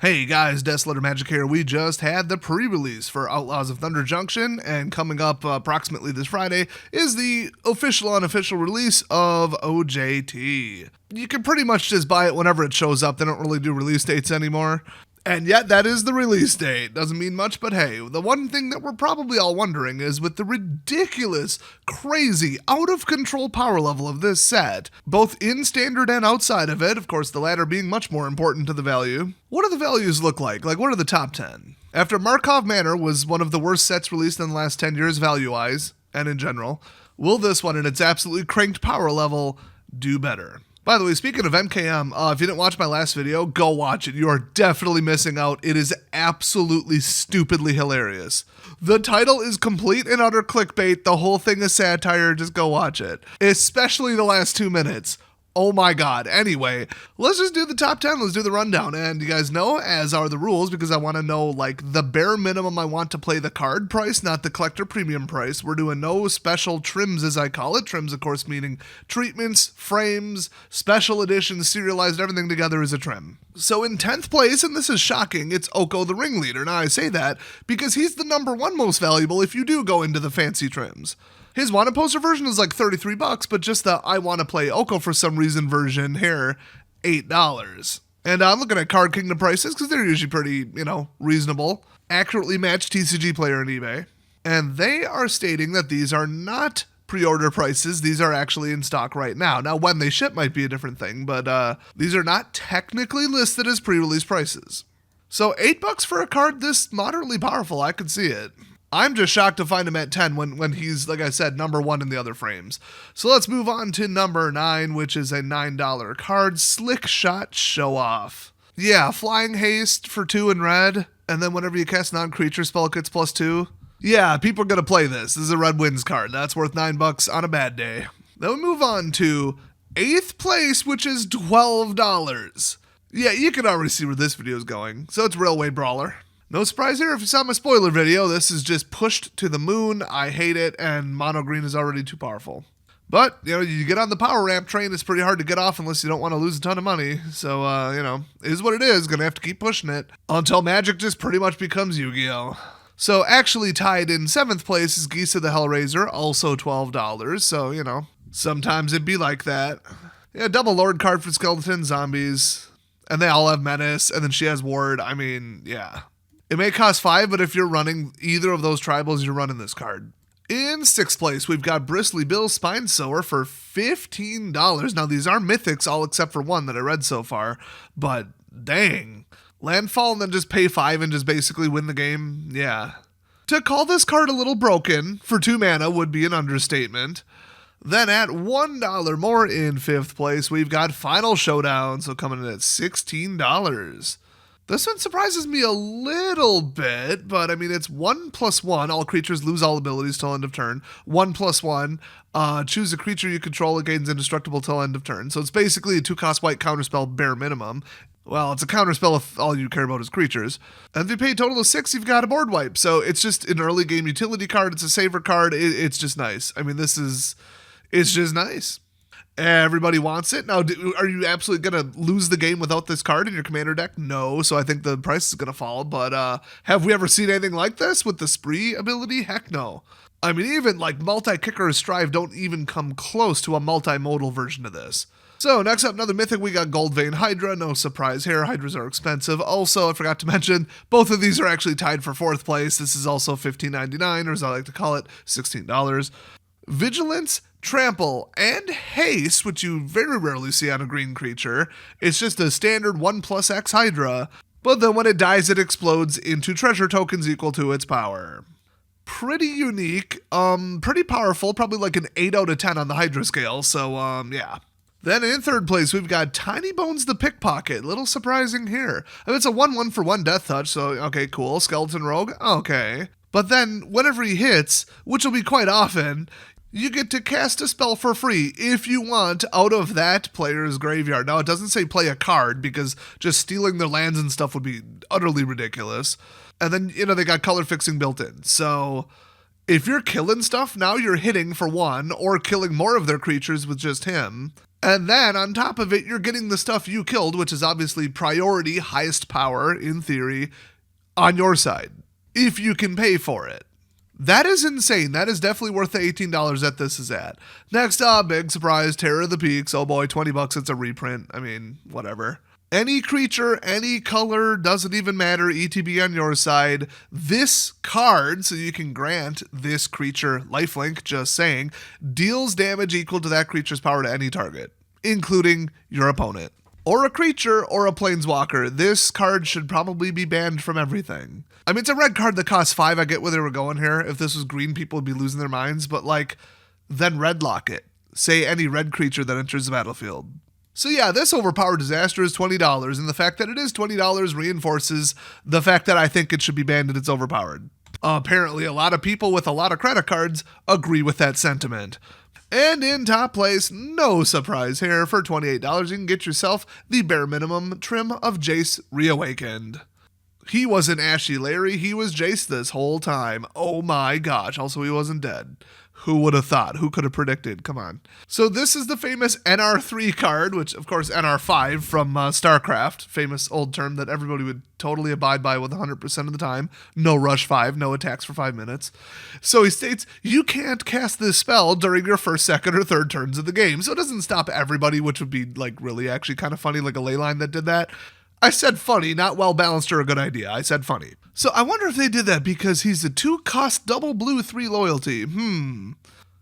Hey guys, Desolator Magic here. We just had the pre-release for Outlaws of Thunder Junction, and coming up approximately this Friday is the official unofficial release of OJT. You can pretty much just buy it whenever it shows up. They don't really do release dates anymore. And yet, that is the release date. Doesn't mean much, but hey, the one thing that we're probably all wondering is with the ridiculous, crazy, out-of-control power level of this set, both in standard and outside of it, of course the latter being much more important to the value, what do the values look like? Like, what are the top 10? After Markov Manor was one of the worst sets released in the last 10 years value-wise, and in general, will this one, in its absolutely cranked power level, do better? By the way, speaking of MKM, if you didn't watch my last video, go watch it. You are definitely missing out. It is absolutely stupidly hilarious. The title is complete and utter clickbait. The whole thing is satire. Just go watch it. Especially the last 2 minutes. Oh my god. Anyway, let's just do the top 10. Let's do the rundown. And you guys know, as are the rules, because I want to know, like, the bare minimum I want to play the card price, not the collector premium price. We're doing no special trims, as I call it. Trims, of course, meaning treatments, frames, special editions, serialized, everything together is a trim. So in 10th place, and this is shocking, it's Oko the Ringleader. Now I say that because he's the number one most valuable if you do go into the fancy trims. His wanted poster version is like $33, but just the I want to play Oko for some reason version here, $8. And I'm looking at Card Kingdom prices because they're usually pretty, reasonable. Accurately matched TCG player on eBay. And they are stating that these are not pre-order prices. These are actually in stock right now. Now, when they ship might be a different thing, but these are not technically listed as pre-release prices. So $8 for a card this moderately powerful, I could see it. I'm just shocked to find him at 10 when he's, like I said, number one in the other frames. So let's move on to number 9, which is a $9 card, Slick Shot Show Off. Yeah, Flying Haste for 2 in red, and then whenever you cast non-creature spell, it gets +2. Yeah, people are going to play this. This is a Red Winds card. That's worth $9 on a bad day. Then we move on to 8th place, which is $12. Yeah, you can already see where this video is going. So it's Railway Brawler. No surprise here, if you saw my spoiler video, this is just pushed to the moon. I hate it, and mono green is already too powerful. But, you get on the power ramp train, it's pretty hard to get off unless you don't want to lose a ton of money. So, it is what it is. Gonna have to keep pushing it until Magic just pretty much becomes Yu-Gi-Oh! So, actually tied in 7th place is Geese of the Hellraiser, also $12. So, sometimes it'd be like that. Yeah, double Lord card for Skeleton Zombies, and they all have Menace, and then she has Ward. I mean, yeah. It may cost 5, but if you're running either of those tribals, you're running this card. In 6th place, we've got Bristly Bill Spine Sower for $15. Now, these are mythics, all except for one that I read so far, but dang. Landfall and then just pay 5 and just basically win the game? Yeah. To call this card a little broken for 2 mana would be an understatement. Then at $1 more in 5th place, we've got Final Showdown, so coming in at $16. This one surprises me a little bit, but I mean, it's 1/1. All creatures lose all abilities till end of turn. 1/1. Choose a creature you control, it gains indestructible till end of turn. So it's basically a 2-cost white counterspell bare minimum. Well, it's a counterspell if all you care about is creatures. And if you pay a total of 6, you've got a board wipe. So it's just an early game utility card. It's a saver card. It's just nice. I mean, it's just nice. Everybody wants it. Now, are you absolutely going to lose the game without this card in your commander deck? No, so I think the price is going to fall. But have we ever seen anything like this with the Spree ability? Heck no. I mean, even like multi-kicker or strive don't even come close to a multimodal version of this. So next up, another mythic, we got Gold Vein Hydra. No surprise here, Hydras are expensive. Also, I forgot to mention, both of these are actually tied for 4th place. This is also $15.99, or as I like to call it, $16. Vigilance, Trample, and Haste, which you very rarely see on a green creature. It's just a standard 1+X Hydra, but then when it dies, it explodes into treasure tokens equal to its power. Pretty unique, pretty powerful, probably like an 8 out of 10 on the Hydra scale, so yeah. Then in 3rd place, we've got Tiny Bones the Pickpocket. Little surprising here. I mean, it's a 1/1 for 1 Death Touch, so okay, cool. Skeleton Rogue, okay. But then, whenever he hits, which will be quite often, you get to cast a spell for free if you want out of that player's graveyard. Now, it doesn't say play a card because just stealing their lands and stuff would be utterly ridiculous. And then, they got color fixing built in. So if you're killing stuff, now you're hitting for 1 or killing more of their creatures with just him. And then on top of it, you're getting the stuff you killed, which is obviously priority, highest power, in theory, on your side, if you can pay for it. That is insane. That is definitely worth the $18 that this is at. Next up, big surprise, Terror of the Peaks. Oh boy, $20, it's a reprint. I mean, whatever. Any creature, any color, doesn't even matter, ETB on your side. This card, so you can grant this creature lifelink, just saying, deals damage equal to that creature's power to any target, including your opponent. Or a creature, or a planeswalker. This card should probably be banned from everything. I mean, it's a red card that costs 5, I get where they were going here. If this was green, people would be losing their minds, but then redlock it. Say any red creature that enters the battlefield. So yeah, this overpowered disaster is $20, and the fact that it is $20 reinforces the fact that I think it should be banned and it's overpowered. Apparently, a lot of people with a lot of credit cards agree with that sentiment. And in top place, no surprise here, for $28 you can get yourself the bare minimum trim of Jace Reawakened. He wasn't Ashy Larry, he was Jace this whole time. Oh my gosh, also he wasn't dead. Who would have thought? Who could have predicted? Come on. So this is the famous NR3 card, which of course NR5 from StarCraft, famous old term that everybody would totally abide by with 100% of the time. No rush 5, no attacks for 5 minutes. So he states, you can't cast this spell during your first, second, or third turns of the game. So it doesn't stop everybody, which would be really actually kind of funny, like a ley line that did that. I said funny, not well balanced or a good idea. I said funny. So I wonder if they did that because he's a 2-cost double blue 3 loyalty.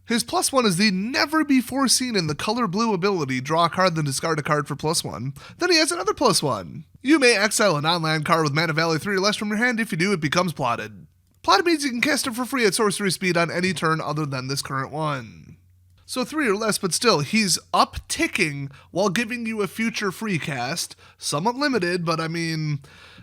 His +1 is the never before seen in the color blue ability, draw a card then discard a card for +1. Then he has another +1. You may exile an online card with mana value 3 or less from your hand. If you do, it becomes plotted. Plotted means you can cast it for free at sorcery speed on any turn other than this current one. So 3 or less, but still, he's up-ticking while giving you a future free cast. Somewhat limited, but I mean,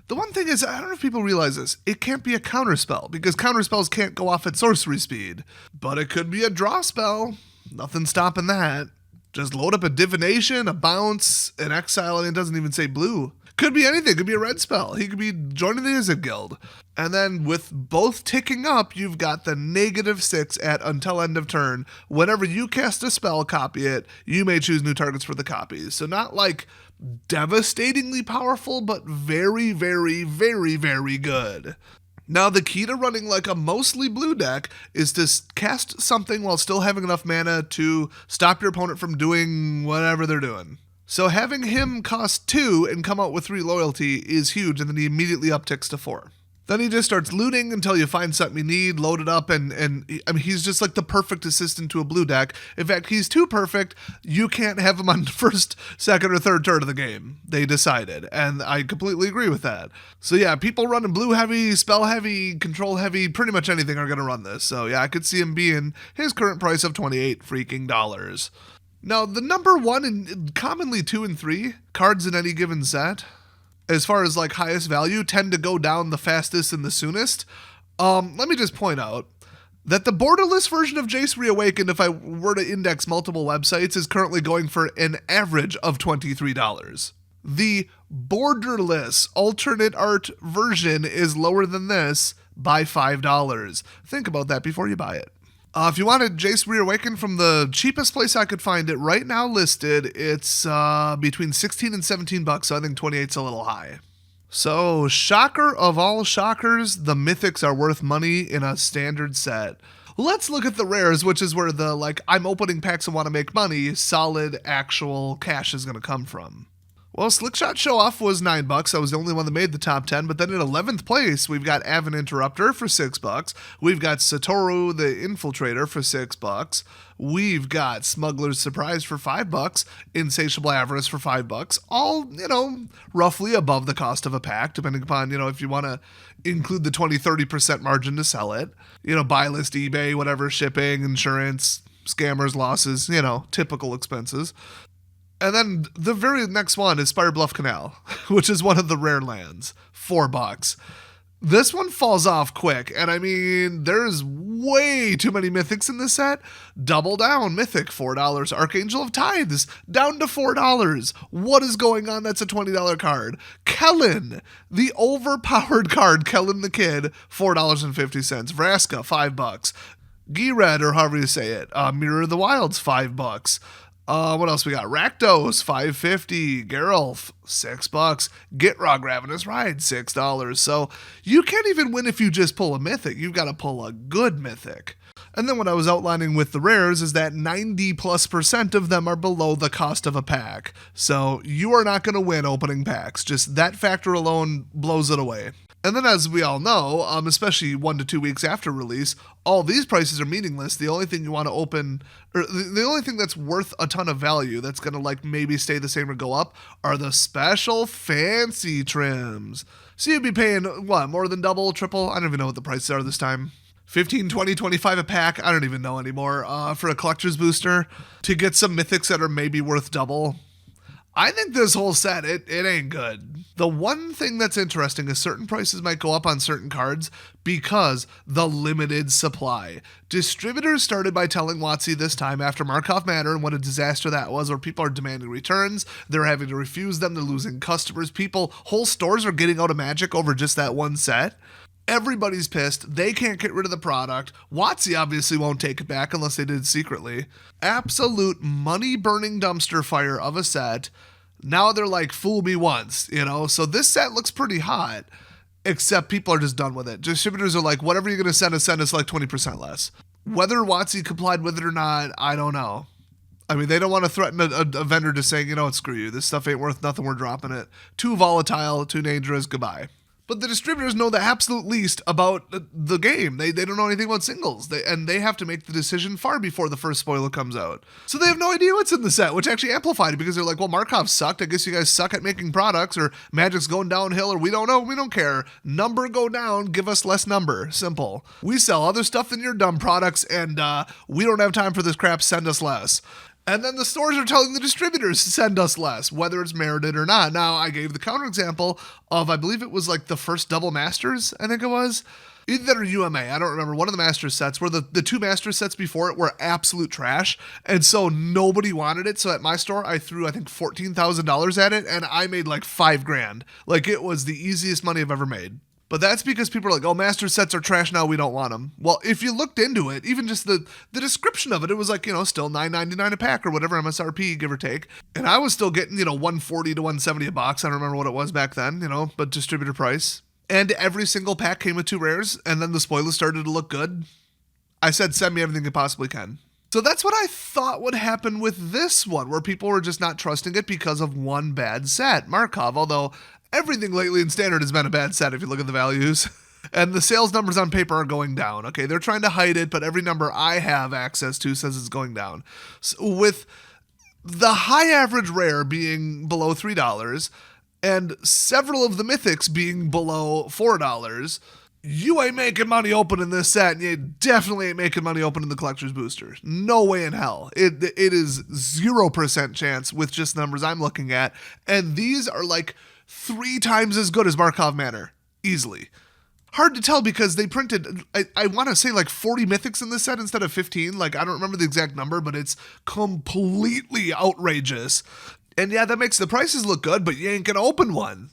the one thing is, I don't know if people realize this, it can't be a counterspell, because counterspells can't go off at sorcery speed. But it could be a draw spell. Nothing stopping that. Just load up a divination, a bounce, an exile, and it doesn't even say blue. Could be anything. Could be a red spell. He could be joining the Izzet Guild. And then with both ticking up, you've got the -6 at until end of turn. Whenever you cast a spell, copy it. You may choose new targets for the copies. So not devastatingly powerful, but very, very, very, very good. Now, the key to running a mostly blue deck is to cast something while still having enough mana to stop your opponent from doing whatever they're doing. So having him cost 2 and come out with 3 loyalty is huge, and then he immediately upticks to 4. Then he just starts looting until you find something you need, load it up, and I mean, he's just the perfect assistant to a blue deck. In fact, he's too perfect, you can't have him on the first, second, or third turn of the game. They decided, and I completely agree with that. So yeah, people running blue heavy, spell heavy, control heavy, pretty much anything are going to run this. So yeah, I could see him being his current price of $28 freaking dollars. Now, the number 1 and commonly 2 and 3 cards in any given set, as far as highest value, tend to go down the fastest and the soonest. Let me just point out that the borderless version of Jace Reawakened, if I were to index multiple websites, is currently going for an average of $23. The borderless alternate art version is lower than this by $5. Think about that before you buy it. If you wanted Jace Reawakened from the cheapest place I could find it right now listed, it's between $16 and $17, so I think 28's a little high. So, shocker of all shockers, the mythics are worth money in a standard set. Let's look at the rares, which is where the, I'm opening packs and want to make money, solid, actual cash is going to come from. Well, Slickshot Show Off was $9. I was the only one that made the top 10. But then in 11th place, we've got Avon Interrupter for $6. We've got Satoru the Infiltrator for $6. We've got Smuggler's Surprise for $5. Insatiable Avarice for $5. All, roughly above the cost of a pack, depending upon, if you want to include the 20-30% margin to sell it. Buy list, eBay, whatever, shipping, insurance, scammers, losses, typical expenses. And then the very next one is Spire Bluff Canal, which is one of the rare lands, $4. This one falls off quick, and I mean, there's way too many mythics in this set. Double Down, Mythic, $4. Archangel of Tithes, down to $4. What is going on? That's a $20 card. Kellen, the overpowered card, Kellen the Kid, $4.50. Vraska, $5. Gired, or however you say it, Mirror of the Wilds, $5. What else we got? Rakdos, $5.50. Geralf, $6. Gitrog Ravenous Ride, $6. So you can't even win if you just pull a mythic. You've got to pull a good mythic. And then what I was outlining with the rares is that 90+% of them are below the cost of a pack. So you are not going to win opening packs. Just that factor alone blows it away. And then as we all know, especially 1 to 2 weeks after release, all these prices are meaningless. The only thing you want to open, or the only thing that's worth a ton of value that's going to like maybe stay the same or go up are the special fancy trims. So you'd be paying, what, more than double, triple? I don't even know what the prices are this time. 15, 20, 25 a pack, I don't even know anymore, for a collector's booster to get some mythics that are maybe worth double. I think this whole set, it ain't good. The one thing that's interesting is certain prices might go up on certain cards because the limited supply. Distributors started by telling WotC this time after Markov Manor and what a disaster that was, where people are demanding returns, they're having to refuse them, they're losing customers, whole stores are getting out of Magic over just that one set. Everybody's pissed. They can't get rid of the product. WotC obviously won't take it back unless they did it secretly. Absolute money-burning dumpster fire of a set. Now they're like, fool me once, you know? So this set looks pretty hot, except people are just done with it. Distributors are like, whatever you're going to send us like 20% less. Whether WotC complied with it or not, I don't know. I mean, they don't want to threaten a vendor to saying, you know what, screw you. This stuff ain't worth nothing. We're dropping it. Too volatile, too dangerous. Goodbye. But the distributors know the absolute least about the game. They don't know anything about singles. They have to make the decision far before the first spoiler comes out. So they have no idea what's in the set, which actually amplified it because they're like, well, Markov sucked. I guess you guys suck at making products, or Magic's going downhill, or we don't know. We don't care. Number go down. Give us less number. Simple. We sell other stuff than your dumb products, and we don't have time for this crap. Send us less. And then the stores are telling the distributors to send us less, whether it's merited or not. Now, I gave the counterexample of, I believe it was like the first Double Masters, I think it was. Either that or UMA, I don't remember. One of the Masters sets, where the two Masters sets before it were absolute trash. And so nobody wanted it. So at my store, I threw, I think, $14,000 at it, and I made like $5,000. Like, it was the easiest money I've ever made. But that's because people are like, oh, master sets are trash now, we don't want them. Well, if you looked into it, even just the description of it, it was like, still $9.99 a pack or whatever MSRP, give or take. And I was still getting, $140 to $170 a box. I don't remember what it was back then, but distributor price. And every single pack came with 2 rares, and then the spoilers started to look good. I said, send me everything you possibly can. So that's what I thought would happen with this one, where people were just not trusting it because of one bad set, Markov, although everything lately in Standard has been a bad set if you look at the values. And the sales numbers on paper are going down. Okay, they're trying to hide it, but every number I have access to says it's going down. So with the high average rare being below $3 and several of the mythics being below $4, you ain't making money opening this set, and you definitely ain't making money opening the collector's boosters. No way in hell. It is 0% chance with just numbers I'm looking at, and these are like 3 times as good as Markov Manor. Easily. Hard to tell because they printed, I want to say like 40 mythics in this set instead of 15. Like, I don't remember the exact number, but it's completely outrageous. And yeah, that makes the prices look good, but you ain't gonna open one.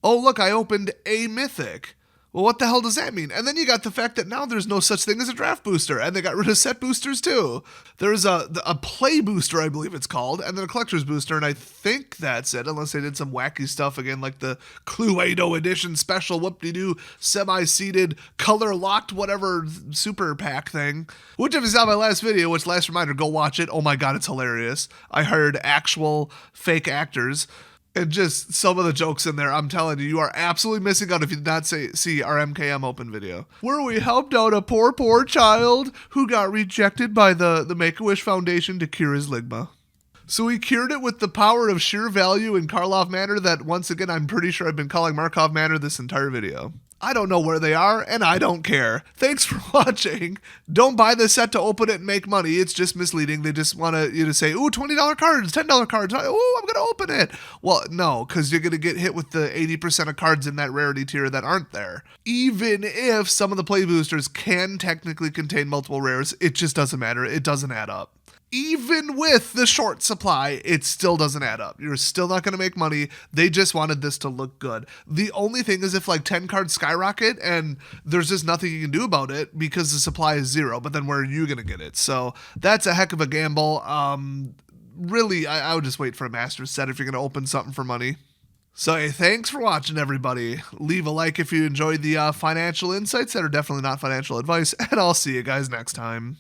Oh, look, I opened a mythic. Well, what the hell does that mean? And then you got the fact that now there's no such thing as a draft booster, and they got rid of set boosters too. There's a play booster, I believe it's called, and then a collector's booster, and I think that's it, unless they did some wacky stuff again, like the Cluedo edition special whoop-de-doo semi-seeded color-locked whatever super pack thing. Which, if you saw my last video, which, last reminder, go watch it. Oh my god, it's hilarious. I hired actual fake actors. And just some of the jokes in there, I'm telling you, you are absolutely missing out if you did not see our MKM Open video, where we helped out a poor child who got rejected by the Make-A-Wish Foundation to cure his ligma. So we cured it with the power of sheer value in Karlov Manor that, once again, I'm pretty sure I've been calling Markov Manor this entire video. I don't know where they are, and I don't care. Thanks for watching. Don't buy this set to open it and make money. It's just misleading. They just want you to say, ooh, $20 cards, $10 cards. Ooh, I'm going to open it. Well, no, because you're going to get hit with the 80% of cards in that rarity tier that aren't there. Even if some of the play boosters can technically contain multiple rares, it just doesn't matter. It doesn't add up. Even with the short supply, it still doesn't add up. You're still not going to make money. They just wanted this to look good. The only thing is if like 10 cards skyrocket and there's just nothing you can do about it because the supply is 0, but then where are you going to get it? So that's a heck of a gamble. really, I would just wait for a master's set if you're going to open something for money. So, hey, thanks for watching, everybody. Leave a like if you enjoyed the financial insights that are definitely not financial advice, and I'll see you guys next time.